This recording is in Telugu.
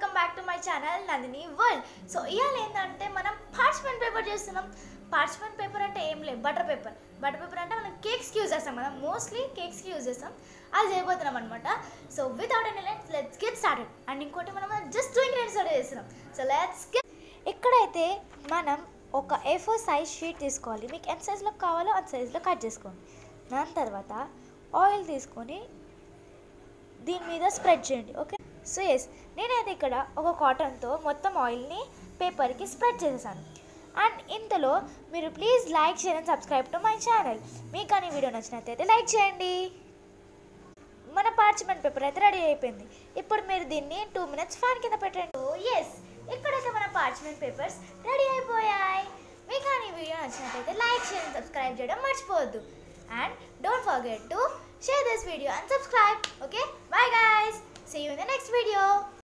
Welcome back to my channel Nandini world. So ఇవాళ ఏంటంటే మనం పార్చ్మెంట్ పేపర్ చేస్తున్నాం. పార్చ్మెంట్ పేపర్ అంటే ఏం లేదు, బటర్ పేపర్ అంటే మనం కేక్స్కి యూజ్ చేస్తాం కదా, మోస్ట్లీ కేక్స్కి యూజ్ చేస్తాం. అది చేయబోతున్నాం అనమాట. So without any let's get started. And ఇంకోటి మనం జస్ట్ 2 ingredients చేస్తున్నాం. So let's get. ఇక్కడైతే మనం ఒక A4 సైజ్ షీట్ తీసుకోవాలి. మీకు ఎంత సైజులో కావాలో అంత సైజులో కట్ చేసుకోండి. దాని తర్వాత ఆయిల్ తీసుకొని దీని మీద స్ప్రెడ్ చేయండి. ఓకే, సో ఎస్, నేనైతే ఇక్కడ ఒక కాటన్తో మొత్తం ఆయిల్ని పేపర్కి స్ప్రెడ్ చేసేసాను. అండ్ ఇంతలో మీరు please like, share and subscribe to my channel. మీకు కానీ వీడియో నచ్చినట్లయితే లైక్ చేయండి. మన పార్చ్మెంట్ పేపర్ అయితే రెడీ అయిపోయింది. ఇప్పుడు మీరు దీన్ని 2 minutes ఫ్యాన్ కింద పెట్టండి. ఓ ఎస్, ఇక్కడైతే మన పార్చ్మెంట్ పేపర్స్ రెడీ అయిపోయాయి. మీకు కానీ వీడియో నచ్చినట్లయితే లైక్, షేర్ అండ్ సబ్స్క్రైబ్ చేయడం మర్చిపోవద్దు. And don't forget to share this video and subscribe. Okay, bye guys, see you in the next video.